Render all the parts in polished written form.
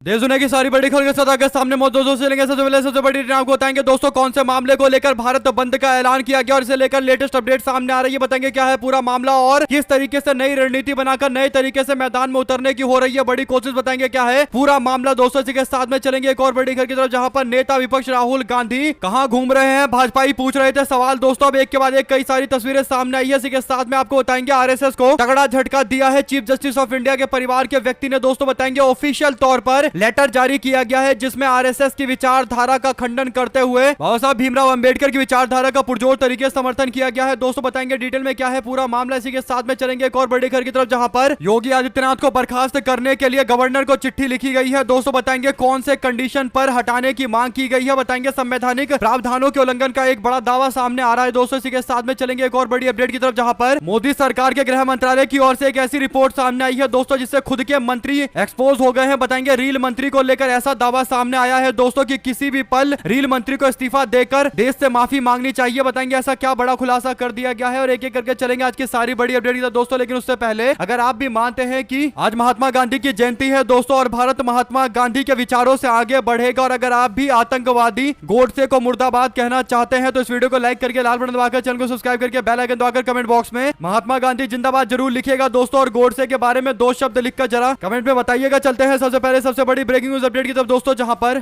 देश दुनिया की सारी बड़ी खबर के साथ आगे सामने मौजूद दोस्तों लेंगे। सबसे पहले सबसे बड़ी डिटेल आपको बताएंगे दोस्तों कौन से मामले को लेकर भारत बंद का ऐलान किया गया और इसे लेकर लेटेस्ट अपडेट सामने आ रही है। बताएंगे क्या है पूरा मामला और किस तरीके से नई रणनीति बनाकर नए तरीके से मैदान में उतरने की हो रही है बड़ी कोशिश। बताएंगे क्या है पूरा मामला दोस्तों। इसी के साथ में चलेंगे एक और बड़ी खबर की तरफ जहां पर नेता विपक्ष राहुल गांधी कहां घूम रहे हैं, भाजपाई पूछ रहे थे सवाल दोस्तों। अब एक के बाद एक कई सारी तस्वीरें सामने आई है। इसी के साथ में आपको बताएंगे आरएसएस को तगड़ा झटका दिया है चीफ जस्टिस ऑफ इंडिया के परिवार के व्यक्ति ने दोस्तों। बताएंगे ऑफिशियल तौर पर लेटर जारी किया गया है जिसमें आरएसएस की विचारधारा का खंडन करते हुए बाबा साहब भीमराव अंबेडकर की विचारधारा का पुरजोर तरीके से समर्थन किया गया है दोस्तों। बताएंगे डिटेल में क्या है पूरा मामला। इसी के साथ में चलेंगे एक और बड़ी खबर की तरफ जहां पर योगी आदित्यनाथ को बर्खास्त करने के लिए गवर्नर को चिट्ठी लिखी गई है दोस्तों। बताएंगे कौन से कंडीशन पर हटाने की मांग की गई है। बताएंगे संवैधानिक प्रावधानों के उल्लंघन का एक बड़ा दावा सामने आ रहा है दोस्तों। इसी के साथ में चलेंगे एक और बड़ी अपडेट की तरफ जहां पर मोदी सरकार के गृह मंत्रालय की ओर से एक ऐसी रिपोर्ट सामने आई है दोस्तों जिससे खुद के मंत्री एक्सपोज हो गए हैं। बताएंगे रील मंत्री को लेकर ऐसा दावा सामने आया है दोस्तों कि किसी भी पल रील मंत्री को इस्तीफा देकर देश से माफी मांगनी चाहिए। बताएंगे ऐसा क्या बड़ा खुलासा कर दिया गया है और एक एक करके चलेंगे आज की सारी बड़ी अपडेट की तरफ दोस्तों। लेकिन उससे पहले अगर आप भी मानते हैं कि आज महात्मा गांधी की जयंती है दोस्तों और भारत महात्मा गांधी के विचारों से आगे बढ़ेगा और अगर आप भी आतंकवादी गोडसे को मुर्दाबाद कहना चाहते हैं तो इस वीडियो को लाइक करके लाल बटन दबाकर चैनल को सब्सक्राइब करके बेल आइकन दबाकर कमेंट बॉक्स में महात्मा गांधी जिंदाबाद जरूर लिखिएगा दोस्तों और गोडसे के बारे में दो शब्द लिखकर जरा कमेंट में बताइएगा। चलते हैं सबसे पहले सबसे बड़ी ब्रेकिंग न्यूज अपडेट की तरफ दोस्तों जहां पर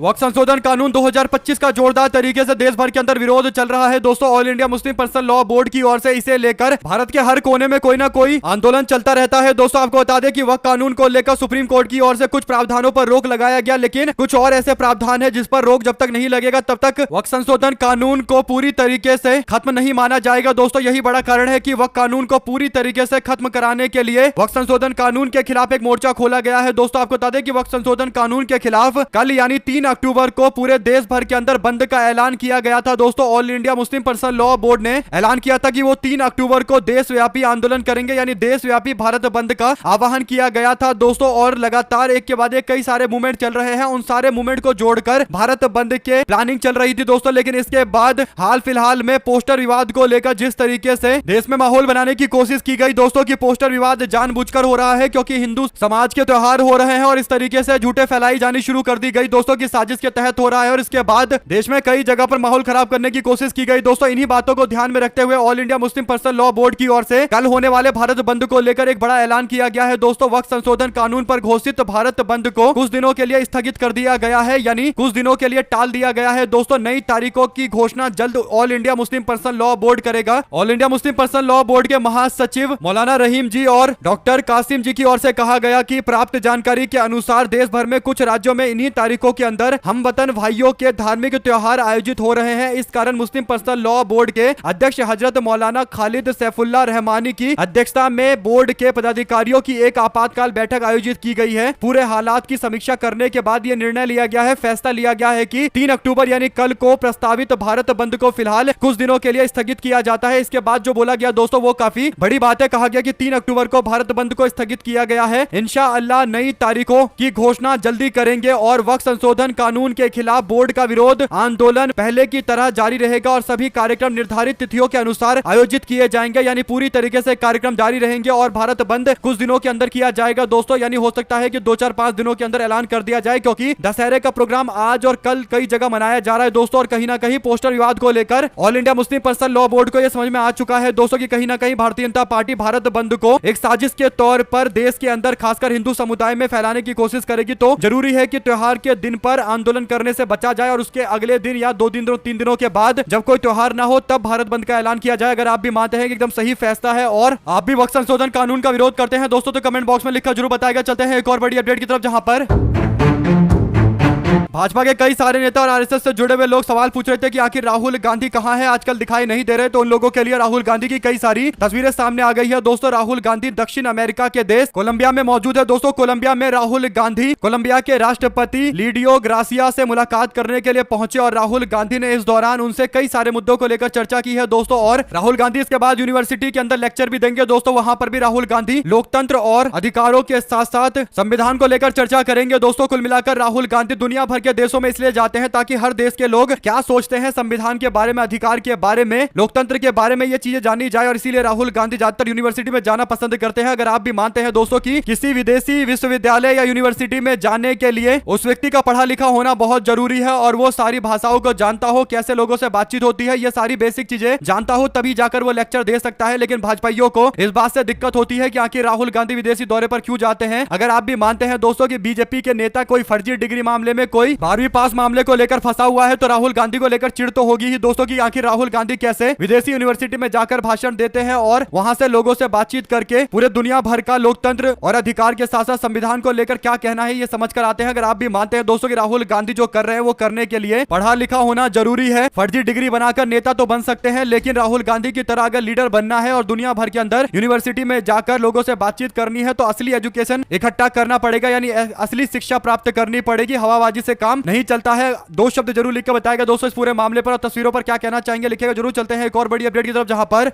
वक्फ संशोधन कानून 2025 का जोरदार तरीके से देश भर के अंदर विरोध चल रहा है दोस्तों। All India Muslim Personal Law board की ओर से इसे लेकर भारत के हर कोने में कोई ना कोई आंदोलन चलता रहता है दोस्तों। आपको बता दें कि वक्फ कानून को लेकर सुप्रीम कोर्ट की ओर से कुछ प्रावधानों पर रोक लगाया गया लेकिन कुछ और ऐसे प्रावधान है जिस पर रोक जब तक नहीं लगेगा तब तक वक्फ संशोधन कानून को पूरी तरीके से खत्म नहीं माना जाएगा दोस्तों। यही बड़ा कारण है कि वक्फ कानून को पूरी तरीके से खत्म कराने के लिए वक्फ संशोधन कानून के खिलाफ एक मोर्चा खोला गया है दोस्तों। आपको बता दें कि वक्फ संशोधन कानून के खिलाफ कल यानी 3 अक्टूबर को पूरे देश भर के अंदर बंद का ऐलान किया गया था दोस्तों। All India Muslim Personal Law board ने ऐलान किया था कि वो 3 अक्टूबर को देशव्यापी आंदोलन करेंगे यानी देशव्यापी भारत बंद का आह्वान किया गया था दोस्तों। और लगातार एक के बाद एक कई सारे मूवमेंट चल रहे हैं, उन सारे मूवमेंट को जोड़कर भारत बंद के प्लानिंग चल रही थी दोस्तों। लेकिन इसके बाद हाल फिलहाल में पोस्टर विवाद को लेकर जिस तरीके से देश में माहौल बनाने की कोशिश की गई दोस्तों की पोस्टर विवाद जानबूझकर हो रहा है क्योंकि हिंदू समाज के त्योहार हो रहे हैं और इस तरीके से झूठे फैलाई जानी शुरू कर दी गई दोस्तों की साजिश के तहत हो रहा है और इसके बाद देश में कई जगह पर माहौल खराब करने की कोशिश की गई दोस्तों। इन्हीं बातों को ध्यान में रखते हुए all India Muslim Personal Law board की ओर से कल होने वाले भारत बंद को लेकर एक बड़ा ऐलान किया गया है दोस्तों। वक्फ संशोधन कानून पर घोषित भारत बंद को कुछ दिनों के लिए स्थगित कर दिया गया है यानी कुछ दिनों के लिए टाल दिया गया है दोस्तों। नई तारीखों की घोषणा जल्द All India Muslim Personal Law Board करेगा। All India Muslim Personal Law Board के महासचिव मौलाना रहीम जी और डॉक्टर कासिम जी की ओर से कहा गया कि प्राप्त जानकारी के अनुसार देश भर में कुछ राज्यों में इन्हीं तारीखों के अंदर हम वतन भाइयों के धार्मिक त्योहार आयोजित हो रहे हैं। इस कारण मुस्लिम पर्सनल लॉ बोर्ड के अध्यक्ष हजरत मौलाना खालिद सैफुल्लाह रहमानी की अध्यक्षता में बोर्ड के पदाधिकारियों की एक आपातकाल बैठक आयोजित की गई है। पूरे हालात की समीक्षा करने के बाद यह निर्णय लिया गया है, फैसला लिया गया है कि 3 अक्टूबर यानी कल को प्रस्तावित भारत बंद को फिलहाल कुछ दिनों के लिए स्थगित किया जाता है। इसके बाद जो बोला गया दोस्तों वो काफी बड़ी बात है। कहा गया कि 3 अक्टूबर को भारत बंद को स्थगित किया गया है। इंशाअल्लाह नई तारीखों की घोषणा जल्दी करेंगे और वक्फ संशोधन कानून के खिलाफ बोर्ड का विरोध आंदोलन पहले की तरह जारी रहेगा और सभी कार्यक्रम निर्धारित तिथियों के अनुसार आयोजित किए जाएंगे यानी पूरी तरीके से कार्यक्रम जारी रहेंगे और भारत बंद कुछ दिनों के अंदर किया जाएगा दोस्तों। यानी हो सकता है कि 2-4-5 दिनों के अंदर ऐलान कर दिया जाए क्योंकि दशहरे का प्रोग्राम आज और कल कई जगह मनाया जा रहा है दोस्तों। और कहीं ना कहीं पोस्टर विवाद को लेकर all India Muslim Personal Law board को यह समझ में आ चुका है दोस्तों कि कहीं ना कहीं भारतीय जनता पार्टी भारत बंद को एक साजिश के तौर पर देश के अंदर खासकर हिंदू समुदाय में फैलाने की कोशिश करेगी। तो जरूरी है कि त्योहार के दिन पर आंदोलन करने से बचा जाए और उसके अगले दिन या 2-3 दिनों के बाद जब कोई त्योहार ना हो तब भारत बंद का ऐलान किया जाए। अगर आप भी मानते हैं कि एकदम सही फैसला है और आप भी वक्फ संशोधन कानून का विरोध करते हैं दोस्तों तो कमेंट बॉक्स में लिखकर जरूर बताएगा। चलते हैं एक और बड़ी अपडेट की तरफ जहां पर भाजपा के कई सारे नेता और आरएसएस से जुड़े हुए लोग सवाल पूछ रहे थे कि आखिर राहुल गांधी कहां है, आजकल दिखाई नहीं दे रहे। तो उन लोगों के लिए राहुल गांधी की कई सारी तस्वीरें सामने आ गई है दोस्तों। राहुल गांधी दक्षिण अमेरिका के देश कोलंबिया में मौजूद है दोस्तों। कोलंबिया में राहुल गांधी कोलंबिया के राष्ट्रपति लिडियो ग्रासिया से मुलाकात करने के लिए पहुंचे और राहुल गांधी ने इस दौरान उनसे कई सारे मुद्दों को लेकर चर्चा की है दोस्तों। और राहुल गांधी इसके बाद यूनिवर्सिटी के अंदर लेक्चर भी देंगे दोस्तों। वहां पर भी राहुल गांधी लोकतंत्र और अधिकारों के साथ साथ संविधान को लेकर चर्चा करेंगे दोस्तों। कुल मिलाकर राहुल गांधी दुनिया दुनिया भर के देशों में इसलिए जाते हैं ताकि हर देश के लोग क्या सोचते हैं संविधान के बारे में, अधिकार के बारे में, लोकतंत्र के बारे में, ये चीजें जानी जाए। और इसीलिए राहुल गांधी ज्यादातर यूनिवर्सिटी में जाना पसंद करते हैं। अगर आप भी मानते हैं दोस्तों कि किसी विदेशी विश्वविद्यालय या यूनिवर्सिटी में जाने के लिए उस व्यक्ति का पढ़ा लिखा होना बहुत जरूरी है और वो सारी भाषाओं को जानता हो, कैसे लोगों से बातचीत होती है, ये सारी बेसिक चीजें जानता हो, तभी जाकर वो लेक्चर दे सकता है। लेकिन भाजपाइयों को इस बात से दिक्कत होती है कि आखिर राहुल गांधी विदेशी दौरे पर क्यों जाते हैं। अगर आप भी मानते हैं दोस्तों कि बीजेपी के नेता कोई फर्जी डिग्री मामले में, कोई 12वीं पास मामले को लेकर फंसा हुआ है, तो राहुल गांधी को लेकर चिढ़ तो होगी ही दोस्तों की आखिर राहुल गांधी कैसे विदेशी यूनिवर्सिटी में जाकर भाषण देते हैं और वहां से लोगों से बातचीत करके पूरे दुनिया भर का लोकतंत्र और अधिकार के साथ साथ संविधान को लेकर क्या कहना है ये समझ कर आते हैं। अगर आप भी मानते हैं दोस्तों कि राहुल गांधी जो कर रहे हैं वो करने के लिए पढ़ा लिखा होना जरूरी है, फर्जी डिग्री बनाकर नेता तो बन सकते हैं, लेकिन राहुल गांधी की तरह अगर लीडर बनना है और दुनिया भर के अंदर यूनिवर्सिटी में जाकर लोगों से बातचीत करनी है तो असली एजुकेशन इकट्ठा करना पड़ेगा, यानी असली शिक्षा प्राप्त करनी पड़ेगी। हवाबाजी से काम नहीं चलता है। 2 शब्द जरूर लिख कर बताएगा दोस्तों इस पूरे मामले पर और तस्वीरों पर क्या कहना चाहेंगे लिखेगा जरूर। चलते हैं एक और बड़ी अपडेट की तरफ जहां पर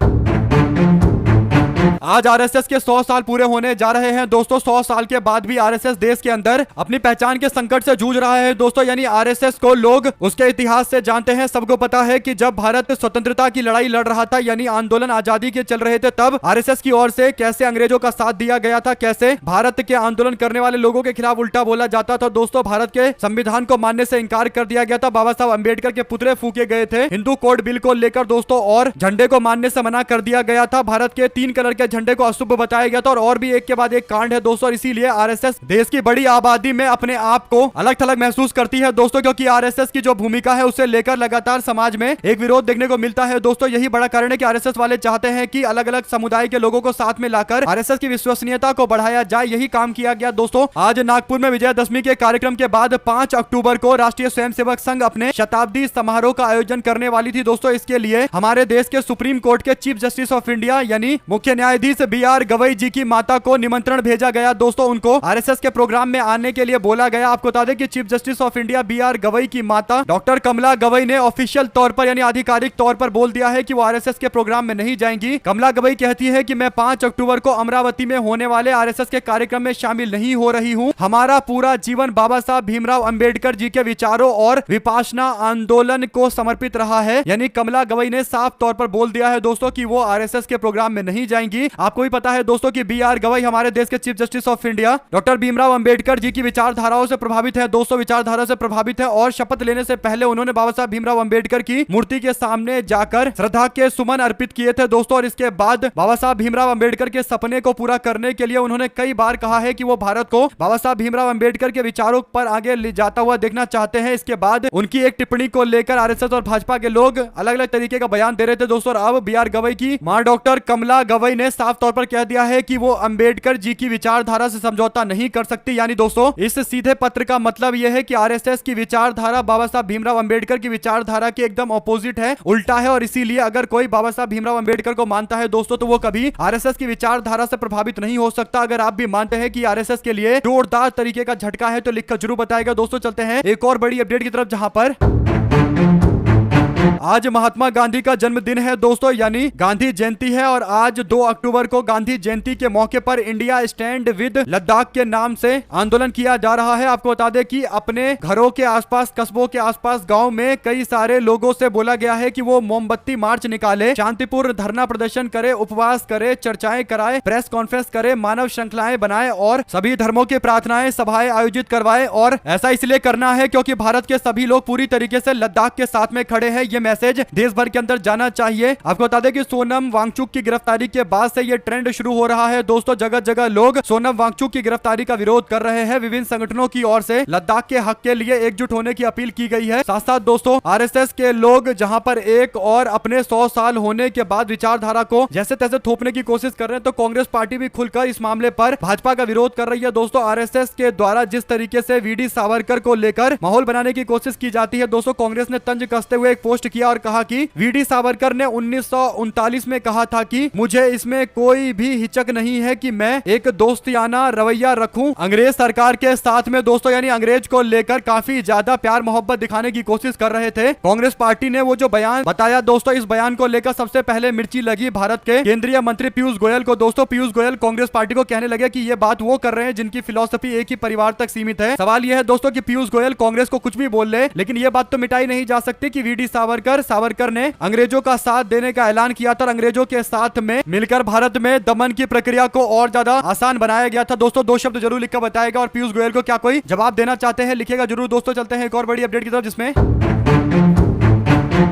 आज आरएसएस के 100 साल पूरे होने जा रहे हैं दोस्तों। 100 साल के बाद भी आरएसएस देश के अंदर अपनी पहचान के संकट से जूझ रहा है दोस्तों। यानी आरएसएस को लोग उसके इतिहास से जानते हैं। सबको पता है कि जब भारत स्वतंत्रता की लड़ाई लड़ रहा था, यानी आंदोलन आजादी के चल रहे थे, तब आरएसएस की ओर से कैसे अंग्रेजों का साथ दिया गया था, कैसे भारत के आंदोलन करने वाले लोगों के खिलाफ उल्टा बोला जाता था दोस्तों। भारत के संविधान को मानने से इंकार कर दिया गया था, बाबा साहब अम्बेडकर के पुतले फूके गए थे हिंदू कोड बिल को लेकर दोस्तों, और झंडे को मानने से मना कर दिया गया था। भारत के 3 कलर के झंडे को अशुभ बताया गया था और भी एक के बाद एक कांड है दोस्तों। इसीलिए आरएसएस देश की बड़ी आबादी में अपने आप को अलग थलग महसूस करती है दोस्तों, क्योंकि आरएसएस की जो भूमिका है उसे लेकर लगातार समाज में एक विरोध देखने को मिलता है दोस्तों। यही बड़ा कारण है कि आरएसएस वाले चाहते हैं कि अलग अलग समुदाय के लोगों को साथ में लाकर आरएसएस की विश्वसनीयता को बढ़ाया जाए। यही काम किया गया दोस्तों। आज नागपुर में विजयादशमी के कार्यक्रम के बाद 5 अक्टूबर को राष्ट्रीय स्वयंसेवक संघ अपने शताब्दी समारोह का आयोजन करने वाली थी दोस्तों। इसके लिए हमारे देश के सुप्रीम कोर्ट के चीफ जस्टिस ऑफ इंडिया यानी मुख्य न्यायाधीश BR गवई जी की माता को निमंत्रण भेजा गया दोस्तों। उनको आरएसएस के प्रोग्राम में आने के लिए बोला गया। आपको बता दें कि chief Justice of India BR Gavai की माता डॉक्टर कमला गवई ने ऑफिशियल तौर पर यानी आधिकारिक तौर पर बोल दिया है कि वो आरएसएस के प्रोग्राम में नहीं जाएंगी। कमला गवई कहती है कि मैं 5 अक्टूबर को अमरावती में होने वाले आरएसएस के कार्यक्रम में शामिल नहीं हो रही हूँ। हमारा पूरा जीवन बाबा साहब भीमराव अंबेडकर जी के विचारों और विपासना आंदोलन को समर्पित रहा है। यानी कमला गवई ने साफ तौर पर बोल दिया है दोस्तों कि वो आरएसएस के प्रोग्राम में नहीं जाएंगी। आपको भी पता है दोस्तों कि BR गवई हमारे देश के Chief Justice of India doctor Bhimrao Ambedkar ji की विचारधाराओं से प्रभावित है दोस्तों, विचारधारा से प्रभावित है। और शपथ लेने से पहले उन्होंने बाबा साहब भीमराव अंबेडकर की मूर्ति के सामने जाकर श्रद्धा के सुमन अर्पित किए थे दोस्तों। और इसके बाद बाबा साहब भीमराव अंबेडकर के सपने को पूरा करने के लिए उन्होंने कई बार कहा है कि वो भारत को बाबा साहब भीमराव अंबेडकर के विचारों पर आगे ले जाता हुआ देखना चाहते हैं। इसके बाद उनकी एक टिप्पणी को लेकर आरएसएस और भाजपा के लोग अलग अलग तरीके का बयान दे रहे थे दोस्तों। और अब BR गवई की मां डॉक्टर कमला गवई ने साफ तौर पर कह दिया है कि वो अंबेडकर जी की विचारधारा से समझौता नहीं कर सकती। यानी दोस्तों इस सीधे पत्र का मतलब यह है कि आरएसएस की विचारधारा बाबा साहब भीमराव अंबेडकर की विचारधारा के एकदम ऑपोजिट है, उल्टा है। और इसीलिए अगर कोई बाबा साहब भीमराव अंबेडकर को मानता है दोस्तों तो वो कभी आरएसएस की विचारधारा से प्रभावित नहीं हो सकता। अगर आप भी मानते हैं कि आरएसएस के लिए जोरदार तरीके का झटका है तो लिखकर जरूर बताएगा दोस्तों। चलते हैं एक और बड़ी अपडेट की तरफ जहां पर आज महात्मा गांधी का जन्मदिन है दोस्तों, यानी गांधी जयंती है। और आज 2 अक्टूबर को गांधी जयंती के मौके पर इंडिया स्टैंड विद लद्दाख के नाम से आंदोलन किया जा रहा है। आपको बता दें कि अपने घरों के आसपास, कस्बों के आसपास, गांव में कई सारे लोगों से बोला गया है कि वो मोमबत्ती मार्च निकाले, शांतिपूर्ण धरना प्रदर्शन करे, उपवास करे, चर्चाएं कराए, प्रेस कॉन्फ्रेंस करे, मानव श्रृंखलाएं बनाए और सभी धर्मों की प्रार्थनाएं सभाएं आयोजित करवाए। और ऐसा इसलिए करना है क्योंकि भारत के सभी लोग पूरी तरीके से लद्दाख के साथ में खड़े हैं। ये मैसेज देश भर के अंदर जाना चाहिए। आपको बता दें कि सोनम वांगचुक की गिरफ्तारी के बाद से ये ट्रेंड शुरू हो रहा है दोस्तों। जगह जगह लोग सोनम वांगचुक की गिरफ्तारी का विरोध कर रहे हैं। विभिन्न संगठनों की ओर से लद्दाख के हक के लिए एकजुट होने की अपील की गई है। साथ साथ दोस्तों आरएसएस के लोग जहां पर एक और अपने 100 साल होने के बाद विचारधारा को जैसे तैसे थोपने की कोशिश कर रहे हैं, तो कांग्रेस पार्टी भी खुलकर इस मामले पर भाजपा का विरोध कर रही है दोस्तों। आरएसएस के द्वारा जिस तरीके से VD सावरकर को लेकर माहौल बनाने की कोशिश की जाती है दोस्तों, कांग्रेस ने तंज कसते हुए एक पोस्ट पोस्ट किया और कहा कि वीडी सावरकर ने 1939 में कहा था कि मुझे इसमें कोई भी हिचक नहीं है कि मैं एक दोस्तियाना रवैया रखूं अंग्रेज सरकार के साथ में। दोस्तों यानी अंग्रेज को लेकर काफी ज्यादा प्यार मोहब्बत दिखाने की कोशिश कर रहे थे। कांग्रेस पार्टी ने वो जो बयान बताया दोस्तों, इस बयान को लेकर सबसे पहले मिर्ची लगी भारत के केंद्रीय मंत्री पीयूष गोयल को। दोस्तों पीयूष गोयल कांग्रेस पार्टी को कहने लगे कि ये बात वो कर रहे हैं जिनकी फिलॉसफी एक ही परिवार तक सीमित है। सवाल यह है दोस्तों कि पीयूष गोयल कांग्रेस को कुछ भी बोल ले, लेकिन ये बात तो मिटाई नहीं जा सकती कि वीडी सावरकर ने अंग्रेजों का साथ देने का ऐलान किया था। अंग्रेजों के साथ में मिलकर भारत में दमन की प्रक्रिया को और ज्यादा आसान बनाया गया था। दोस्तों 2 शब्द जरूर लिखकर बताएगा और पीयूष गोयल को क्या कोई जवाब देना चाहते हैं लिखेगा जरूर। दोस्तों चलते हैं एक और बड़ी अपडेट की तरफ, जिसमें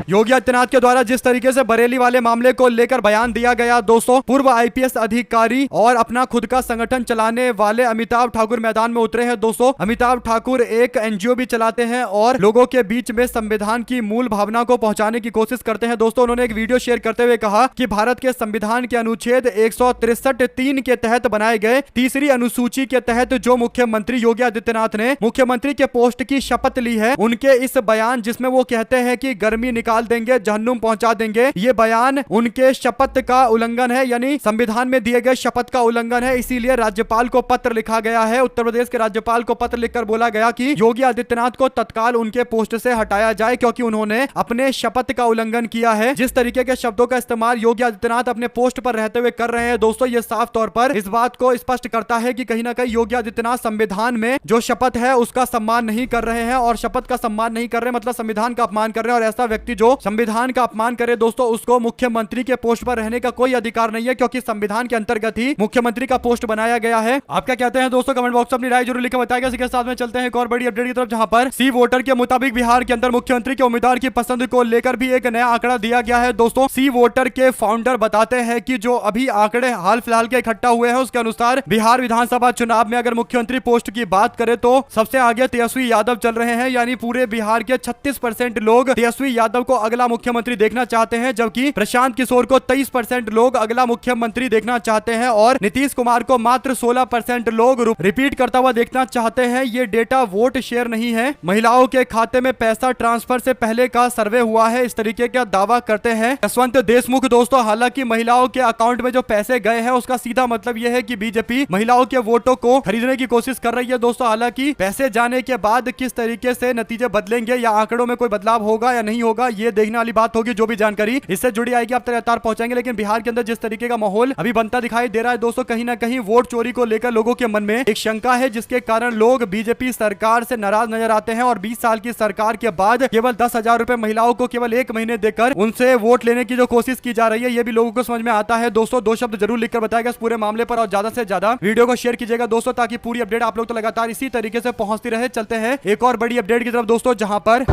योगी आदित्यनाथ के द्वारा जिस तरीके से बरेली वाले मामले को लेकर बयान दिया गया दोस्तों, पूर्व आईपीएस अधिकारी और अपना खुद का संगठन चलाने वाले अमिताभ ठाकुर मैदान में उतरे हैं। दोस्तों अमिताभ ठाकुर एक एनजीओ भी चलाते हैं और लोगों के बीच में संविधान की मूल भावना को पहुंचाने की कोशिश करते हैं। दोस्तों उन्होंने एक वीडियो शेयर करते हुए कहा कि भारत के संविधान के अनुच्छेद 163(3) के तहत बनाए गए तीसरी अनुसूची के तहत जो मुख्यमंत्री योगी आदित्यनाथ ने मुख्यमंत्री के पोस्ट की शपथ ली है, उनके इस बयान जिसमें वो कहते हैं कि गर्मी निकाल देंगे, जहन्नुम पहुंचा देंगे, ये बयान उनके शपथ का उल्लंघन है, यानी संविधान में दिए गए शपथ का उल्लंघन है। इसीलिए राज्यपाल को पत्र लिखा गया है। उत्तर प्रदेश के राज्यपाल को पत्र लिखकर बोला गया कि योगी आदित्यनाथ को तत्काल उनके पोस्ट से हटाया जाए क्योंकि उन्होंने अपने शपथ का उल्लंघन किया है। जिस तरीके के शब्दों का इस्तेमाल योगी आदित्यनाथ अपने पोस्ट पर रहते हुए कर रहे हैं दोस्तों, ये साफ तौर पर इस बात को स्पष्ट करता है कि कहीं ना कहीं योगी आदित्यनाथ संविधान में जो शपथ है उसका सम्मान नहीं कर रहे हैं, और शपथ का सम्मान नहीं कर रहे मतलब संविधान का अपमान कर रहे हैं। और ऐसा व्यक्ति जो संविधान का अपमान करे दोस्तों, उसको मुख्यमंत्री के पोस्ट पर रहने का कोई अधिकार नहीं है, क्योंकि संविधान के अंतर्गत ही मुख्यमंत्री का पोस्ट बनाया गया है। आप क्या कहते हैं दोस्तों, कमेंट बॉक्स में अपनी राय जरूर लिखकर बताएगा। इसी के साथ में चलते हैं एक और बड़ी अपडेट की तरफ, जहां पर सी वोटर के मुताबिक बिहार के अंदर मुख्यमंत्री के उम्मीदवार की पसंद को लेकर भी एक नया आंकड़ा दिया गया है। दोस्तों सी वोटर के फाउंडर बताते हैं कि जो अभी आंकड़े हाल फिलहाल के इकट्ठा हुए हैं उसके अनुसार बिहार विधानसभा चुनाव में अगर मुख्यमंत्री पोस्ट की बात करें तो सबसे आगे तेजस्वी यादव चल रहे हैं, यानी पूरे बिहार के 36% लोग तेजस्वी यादव को अगला मुख्यमंत्री देखना चाहते हैं, जबकि प्रशांत किशोर को 23% लोग अगला मुख्यमंत्री देखना चाहते हैं और नीतीश कुमार को मात्र 16% लोग रिपीट करता हुआ देखना चाहते हैं। ये डेटा वोट शेयर नहीं है, महिलाओं के खाते में पैसा ट्रांसफर से पहले का सर्वे हुआ है, इस तरीके का दावा करते हैं यशवंत देशमुख। दोस्तों हालांकि महिलाओं के अकाउंट में जो पैसे गए हैं उसका सीधा मतलब यह है कि बीजेपी महिलाओं के वोटों को खरीदने की कोशिश कर रही है। दोस्तों हालांकि पैसे जाने के बाद किस तरीके से नतीजे बदलेंगे या आंकड़ों में कोई बदलाव होगा या नहीं होगा, ये देखने वाली बात होगी। जो भी जानकारी इससे जुड़ी आएगी आप तक लगातार पहुंचाएंगे। लेकिन बिहार के अंदर जिस तरीके का माहौल अभी बनता दिखाई दे रहा है दोस्तों, कहीं ना कहीं वोट चोरी को लेकर लोगों के मन में एक शंका है, जिसके कारण लोग बीजेपी सरकार से नाराज नजर आते हैं और 20 साल की सरकार के बाद केवल 10,000 रुपए महिलाओं को केवल 1 महीने देकर उनसे वोट लेने की जो कोशिश की जा रही है, ये भी लोगों को समझ में आता है। दोस्तों 2 शब्द जरूर लिखकर बताएगा इस पूरे मामले पर और ज्यादा से ज्यादा वीडियो को शेयर कीजिएगा दोस्तों, ताकि पूरी अपडेट आप लोग तो लगातार इसी तरीके से पहुंचती रहे। चलते हैं एक और बड़ी अपडेट की तरफ दोस्तों, जहां पर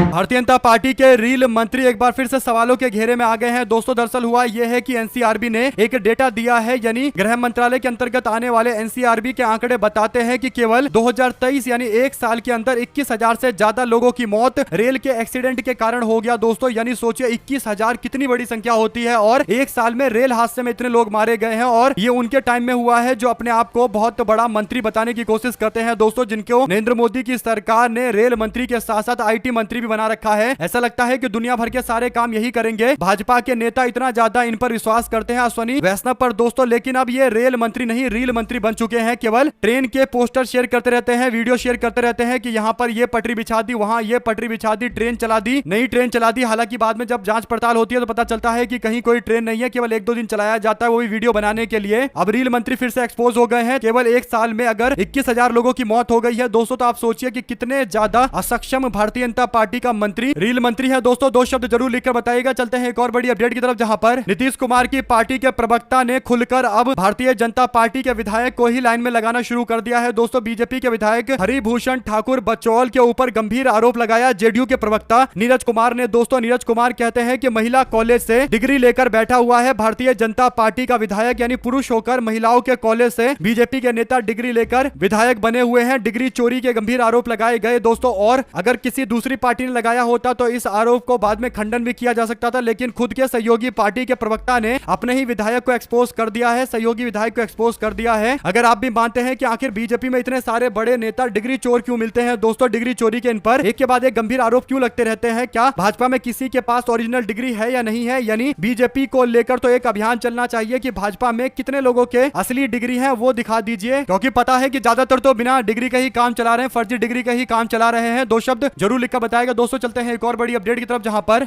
भारतीय जनता पार्टी के रील मंत्री एक बार फिर से सवालों के घेरे में आ गए हैं। दोस्तों दरअसल हुआ यह है कि एनसीआरबी ने एक डेटा दिया है, यानी गृह मंत्रालय के अंतर्गत आने वाले एनसीआरबी के आंकड़े बताते हैं कि केवल 2023 यानी 1 साल के अंदर 21,000 से ज्यादा लोगों की मौत रेल के एक्सीडेंट के कारण हो गया। दोस्तों यानी सोचिए 21,000 कितनी बड़ी संख्या होती है और 1 साल में रेल हादसे में इतने लोग मारे गए हैं, और ये उनके टाइम में हुआ है जो अपने आप को बहुत बड़ा मंत्री बताने की कोशिश करते हैं दोस्तों, जिनको नरेंद्र मोदी की सरकार ने रेल मंत्री के साथ साथ आईटी मंत्री भी बना रखा है। ऐसा लगता है कि दुनिया भर के सारे काम यही करेंगे। भाजपा के नेता इतना ज्यादा इन पर विश्वास करते हैं अश्वनी वैष्णव पर दोस्तों, लेकिन अब ये रेल मंत्री नहीं रील मंत्री बन चुके हैं। केवल ट्रेन के पोस्टर शेयर करते रहते हैं, वीडियो शेयर करते रहते हैं कि यहाँ पर ये पटरी बिछा दी, वहां ये पटरी बिछा दी, ट्रेन चला दी, नई ट्रेन चला दी। हालांकि बाद में जब जांच पड़ताल होती है तो पता चलता है कि कहीं कोई ट्रेन नहीं है, केवल 1-2 दिन चलाया जाता है, वो भी वीडियो बनाने के लिए। अब रील मंत्री फिर से एक्सपोज हो गए हैं। केवल 1 साल में अगर 21,000 लोगों की मौत हो गई है दोस्तों, तो आप सोचिए कि कितने ज्यादा असक्षम भारतीय जनता पार्टी का मंत्री रील मंत्री है दोस्तों। 2 शब्द जरूर लिखकर बताइएगा। चलते हैं एक और बड़ी अपडेट की तरफ, जहां पर नीतीश कुमार की पार्टी के प्रवक्ता ने खुलकर अब भारतीय जनता पार्टी के विधायक को ही लाइन में लगाना शुरू कर दिया है दोस्तों। बीजेपी के विधायक हरिभूषण ठाकुर बचौल के ऊपर गंभीर आरोप लगाया जेडीयू के प्रवक्ता नीरज कुमार ने। दोस्तों नीरज कुमार कहते हैं कि महिला कॉलेज से डिग्री लेकर बैठा हुआ है भारतीय जनता पार्टी का विधायक, यानी पुरुष होकर महिलाओं के कॉलेज से बीजेपी के नेता डिग्री लेकर विधायक बने हुए हैं। डिग्री चोरी के गंभीर आरोप लगाए गए दोस्तों, और अगर किसी दूसरी पार्टी पार्टी ने लगाया होता तो इस आरोप को बाद में खंडन भी किया जा सकता था, लेकिन खुद के सहयोगी पार्टी के प्रवक्ता ने अपने ही विधायक को एक्सपोज कर दिया है, सहयोगी विधायक को एक्सपोज कर दिया है। अगर आप भी मानते हैं कि आखिर बीजेपी में इतने सारे बड़े नेता डिग्री चोर क्यों मिलते हैं दोस्तों, डिग्री चोरी के इन पर एक के बाद एक गंभीर आरोप क्यों लगते रहते हैं, क्या भाजपा में किसी के पास ओरिजिनल डिग्री है या नहीं है, यानी बीजेपी को लेकर तो एक अभियान चलना चाहिए कि भाजपा में कितने लोगों के असली डिग्री है वो दिखा दीजिए, क्योंकि पता है कि ज्यादातर तो बिना डिग्री का ही काम चला रहे हैं, फर्जी डिग्री का ही काम चला रहे हैं। दो शब्द जरूर लिखकर बताएगा दोस्तों। चलते हैं एक और बड़ी अपडेट की तरफ, जहां पर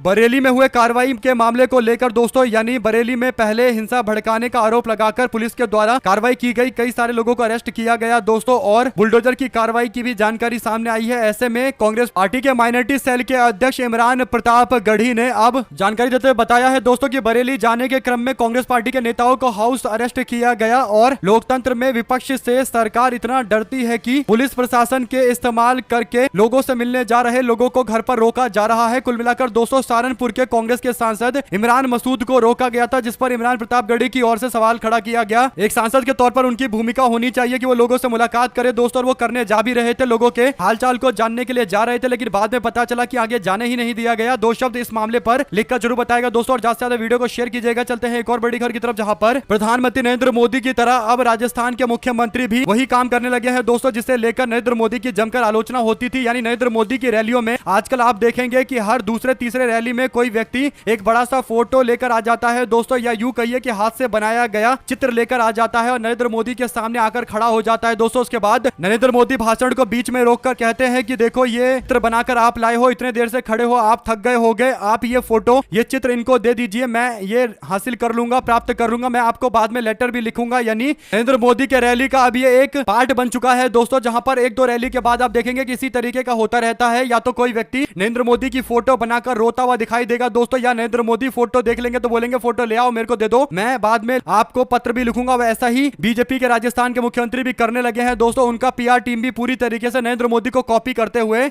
बरेली में हुए कार्रवाई के मामले को लेकर दोस्तों, यानी बरेली में पहले हिंसा भड़काने का आरोप लगाकर पुलिस के द्वारा कार्रवाई की गई, कई सारे लोगों को अरेस्ट किया गया दोस्तों, और बुलडोजर की कार्रवाई की भी जानकारी सामने आई है। ऐसे में कांग्रेस पार्टी के माइनॉरिटी सेल के अध्यक्ष इमरान प्रताप गढ़ी ने अब जानकारी देते हुए बताया है दोस्तों कि बरेली जाने के क्रम में कांग्रेस पार्टी के नेताओं को हाउस अरेस्ट किया गया और लोकतंत्र में विपक्ष से सरकार इतना डरती है कि पुलिस प्रशासन के इस्तेमाल करके लोगों से मिलने जा रहे लोगों को घर पर रोका जा रहा है। कुल मिलाकर दोस्तों सहारनपुर के कांग्रेस के सांसद इमरान मसूद को रोका गया था, जिस पर इमरान प्रतापगढ़ी की ओर से सवाल खड़ा किया गया। एक सांसद के तौर पर उनकी भूमिका होनी चाहिए कि वो लोगों से मुलाकात करे दोस्तों, और वो करने जा भी रहे थे, लोगों के हालचाल को जानने के लिए जा रहे थे, लेकिन बाद में पता चला कि आगे जाने ही नहीं दिया गया। दो शब्द इस मामले पर लिखकर जरूर बताएगा दोस्तों, और ज्यादा से ज्यादा वीडियो को शेयर कीजिएगा। चलते हैं एक और बड़ी खबर की तरफ, जहां पर प्रधानमंत्री नरेंद्र मोदी की तरह अब राजस्थान के मुख्यमंत्री भी वही काम करने लगे हैं दोस्तों, जिसे लेकर नरेंद्र मोदी की जमकर आलोचना होती थी। यानी नरेंद्र मोदी की रैलियों में आजकल आप देखेंगे कि हर दूसरे तीसरे रैली में कोई व्यक्ति एक बड़ा सा फोटो लेकर आ जाता है दोस्तों, या यूं कहिए कि हाथ से बनाया गया चित्र लेकर आ जाता है और नरेंद्र मोदी के सामने आकर खड़ा हो जाता है दोस्तों। उसके बाद नरेंद्र मोदी भाषण को बीच में रोककर कहते हैं कि देखो ये चित्र बनाकर आप लाए हो, इतने देर से खड़े हो, आप थक गए होगे, आप ये फोटो ये चित्र इनको दे दीजिए, मैं ये हासिल कर लूंगा, प्राप्त कर लूंगा, मैं आपको बाद में लेटर भी लिखूंगा। यानी नरेंद्र मोदी के रैली का अब ये एक पार्ट बन चुका है दोस्तों, जहां पर एक दो रैली के बाद आप देखेंगे कि इसी तरीके का होता रहता है, या तो कोई व्यक्ति नरेंद्र मोदी की फोटो बनाकर रोता हुआ दिखाई देगा दोस्तों, या नरेंद्र मोदी फोटो देख लेंगे तो बोलेंगे फोटो ले आओ, मेरे को दे दो, मैं बाद में आपको पत्र भी लिखूंगा। वैसा ही बीजेपी के राजस्थान के मुख्यमंत्री भी करने लगे हैं दोस्तों, उनका पीआर टीम भी पूरी तरीके से नरेंद्र मोदी को कॉपी करते हुए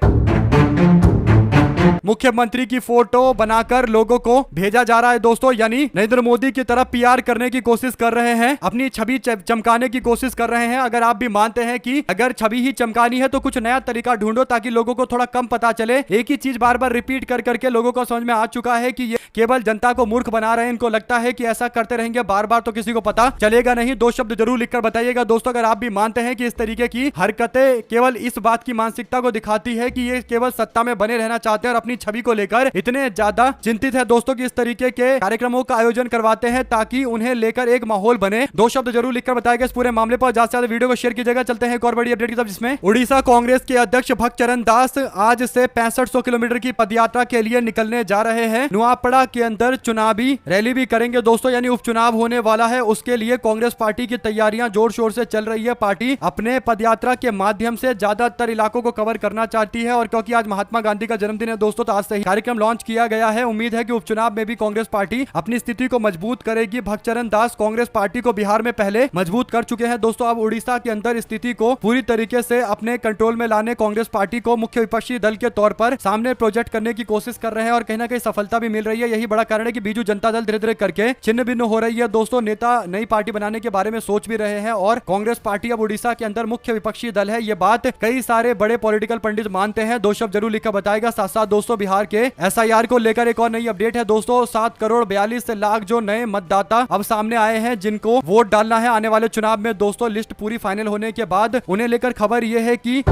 मुख्यमंत्री की फोटो बनाकर लोगों को भेजा जा रहा है दोस्तों, यानी नरेंद्र मोदी की तरफ पीआर करने की कोशिश कर रहे हैं, अपनी छवि चमकाने की कोशिश कर रहे हैं। अगर आप भी मानते हैं कि अगर छवि ही चमकानी है तो कुछ नया तरीका ढूंढो ताकि लोगों को थोड़ा कम पता चले। एक ही चीज बार बार रिपीट कर करके लोगों को समझ में आ चुका है कि ये केवल जनता को मूर्ख बना रहे हैं। इनको लगता है कि ऐसा करते रहेंगे बार बार तो किसी को पता चलेगा नहीं। दो शब्द जरूर लिखकर बताइएगा दोस्तों, अगर आप भी मानते हैं कि इस तरीके की हरकतें केवल इस बात की मानसिकता को दिखाती है कि ये केवल सत्ता में बने रहना चाहते हैं और अपनी छवि को लेकर इतने ज्यादा चिंतित है दोस्तों कि इस तरीके के कार्यक्रमों का आयोजन करवाते हैं ताकि उन्हें लेकर एक माहौल बने। दो शब्द जरूर लिखकर बताएगा इस पूरे मामले पर, ज्यादा से ज्यादा वीडियो को शेयर कीजिएगा। चलते हैं एक और बड़ी अपडेट की तरफ, जिसमें उड़ीसा कांग्रेस के अध्यक्ष भक्तचरण दास आज से 6500 किलोमीटर की पदयात्रा के लिए निकलने जा रहे हैं। नुआपड़ा के अंदर चुनावी रैली भी करेंगे दोस्तों, यानी उपचुनाव होने वाला है, उसके लिए कांग्रेस पार्टी की तैयारियां जोर शोर से चल रही है। पार्टी अपने पदयात्रा के माध्यम से ज्यादातर इलाकों को कवर करना चाहती है, और क्योंकि आज महात्मा गांधी का जन्मदिन है दोस्तों, तो आज से ही कार्यक्रम लॉन्च किया गया है। उम्मीद है कि उपचुनाव में भी कांग्रेस पार्टी अपनी स्थिति को मजबूत करेगी। भक्तचरण दास कांग्रेस पार्टी को बिहार में पहले मजबूत कर चुके हैं दोस्तों, अब उड़ीसा के अंदर स्थिति को पूरी तरीके से अपने कंट्रोल में लाने कांग्रेस पार्टी को मुख्य विपक्षी दल के तौर पर सामने प्रोजेक्ट करने की कोशिश कर रहे हैं, और कहीं ना कहीं सफलता भी मिल रही है। यही बड़ा कारण है कि बीजू जनता दल धीरे धीरे करके छिन्न भिन्न हो रही है दोस्तों। नेता नई पार्टी बनाने के बारे में सोच भी रहे हैं, और कांग्रेस पार्टी अब उड़ीसा के अंदर मुख्य विपक्षी दल है। ये बात कई सारे बड़े पॉलिटिकल पंडित मानते हैं। दो शब्द जरूर लिखकर बताएगा। साथ साथ दोस्तों बिहार के एसआईआर को लेकर एक और नई अपडेट है दोस्तों। 7 करोड़ 42 लाख जो नए मतदाता अब सामने आए हैं जिनको वोट डालना है आने वाले चुनाव में दोस्तों। लिस्ट पूरी फाइनल होने के बाद उन्हें लेकर खबर यह है कि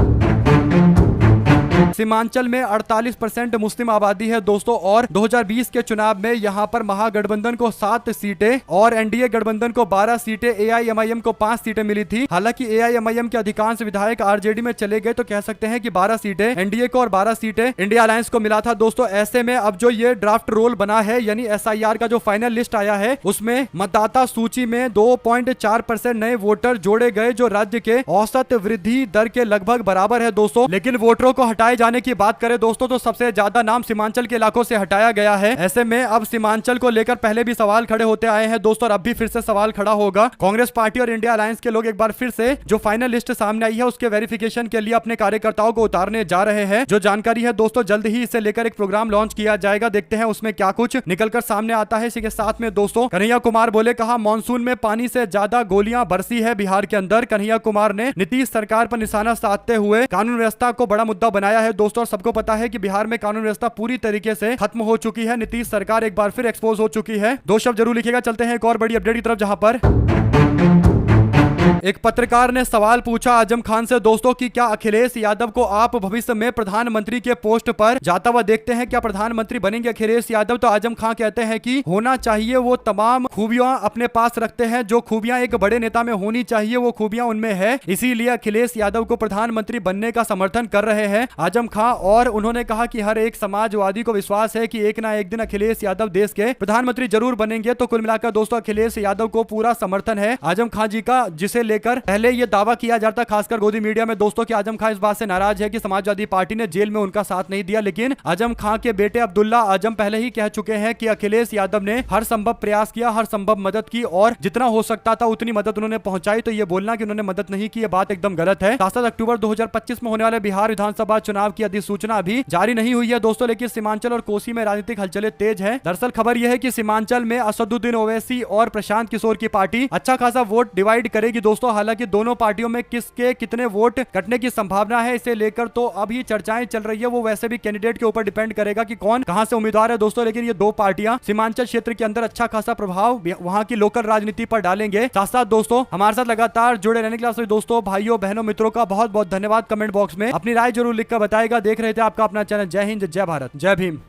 सीमांचल में 48% मुस्लिम आबादी है दोस्तों, और 2020 के चुनाव में यहां पर महागठबंधन को 7 सीटें और एनडीए गठबंधन को 12 सीटें, एआईएमआईएम को 5 सीटें मिली थी। हालांकि एआईएमआईएम के अधिकांश विधायक आरजेडी में चले गए, तो कह सकते हैं कि 12 सीटें एनडीए को और 12 सीटें इंडिया अलायंस को मिला था दोस्तों। ऐसे में अब जो ये ड्राफ्ट रोल बना है, यानी एसआईआर का जो फाइनल लिस्ट आया है, उसमें मतदाता सूची में 2.4% नए वोटर जोड़े गए, जो राज्य के औसत वृद्धि दर के लगभग बराबर है दोस्तों। लेकिन वोटरों को हटा हटाए जाने की बात करें दोस्तों तो सबसे ज्यादा नाम सीमांचल के इलाकों से हटाया गया है। ऐसे में अब सीमांचल को लेकर पहले भी सवाल खड़े होते आए हैं दोस्तों, और अब भी फिर से सवाल खड़ा होगा। कांग्रेस पार्टी और इंडिया अलायंस के लोग एक बार फिर से जो फाइनल लिस्ट सामने आई है उसके वेरिफिकेशन के लिए अपने कार्यकर्ताओं को उतारने जा रहे हैं। जो जानकारी है दोस्तों जल्द ही इसे लेकर एक प्रोग्राम लॉन्च किया जाएगा, देखते हैं उसमें क्या कुछ निकलकर सामने आता है। इसी के साथ में दोस्तों कन्हैया कुमार बोले, कहा मॉनसून में पानी से ज्यादा गोलियां बरसी है बिहार के अंदर। कन्हैया कुमार ने नीतीश सरकार पर निशाना साधते हुए कानून व्यवस्था को बड़ा मुद्दा बनाया है दोस्तों, और सबको पता है कि बिहार में कानून व्यवस्था पूरी तरीके से खत्म हो चुकी है। नीतीश सरकार एक बार फिर एक्सपोज हो चुकी है। दो शब्द जरूर लिखिएगा। चलते हैं एक और बड़ी अपडेट की तरफ, जहां पर एक पत्रकार ने सवाल पूछा आजम खान से दोस्तों कि क्या अखिलेश यादव को आप भविष्य में प्रधानमंत्री के पोस्ट पर जाता हुआ देखते हैं, क्या प्रधानमंत्री बनेंगे अखिलेश यादव? तो आजम खान कहते हैं कि होना चाहिए, वो तमाम खूबियां अपने पास रखते हैं, जो खूबियां एक बड़े नेता में होनी चाहिए वो खूबियां उनमें है, इसीलिए अखिलेश यादव को प्रधानमंत्री बनने का समर्थन कर रहे हैं आजम खान। और उन्होंने कहा कि हर एक समाजवादी को विश्वास है कि एक ना एक दिन अखिलेश यादव देश के प्रधानमंत्री जरूर बनेंगे। तो कुल मिलाकर दोस्तों अखिलेश यादव को पूरा समर्थन है आजम खान जी का, जिसे लेकर पहले यह दावा किया जाता खासकर गोदी मीडिया में दोस्तों कि आजम खान इस बात से नाराज है कि समाजवादी पार्टी ने जेल में उनका साथ नहीं दिया। लेकिन आजम खान के बेटे अब्दुल्ला आजम पहले ही कह चुके हैं कि अखिलेश यादव ने हर संभव प्रयास किया, हर संभव मदद की और जितना हो सकता था उतनी मदद उन्होंने पहुंचाई। तो ये बोलना कि उन्होंने मदद नहीं की, यह बात एकदम गलत है। 7 अक्टूबर 2025 में होने वाले बिहार विधानसभा चुनाव की अधिसूचना अभी जारी नहीं हुई है दोस्तों, लेकिन सीमांचल और कोसी में राजनीतिक हलचलें तेज है। दरअसल खबर यह है कि सीमांचल में असदुद्दीन ओवैसी और प्रशांत किशोर की पार्टी अच्छा खासा वोट डिवाइड करेगी दोस्तों। हालांकि दोनों पार्टियों में किसके कितने वोट कटने की संभावना है इसे लेकर तो अभी चर्चाएं चल रही है। वो वैसे भी कैंडिडेट के ऊपर डिपेंड करेगा कि कौन कहां से उम्मीदवार है दोस्तों, लेकिन ये दो पार्टियां सीमांचल क्षेत्र के अंदर अच्छा खासा प्रभाव वहां की लोकल राजनीति पर डालेंगे। साथ साथ दोस्तों हमारे साथ लगातार जुड़े रहने के लिए दोस्तों भाइयों बहनों मित्रों का बहुत बहुत धन्यवाद। कमेंट बॉक्स में अपनी राय जरूर लिखकर बताएगा। देख रहे थे आपका अपना चैनल जय हिंद जय भारत जय भीम।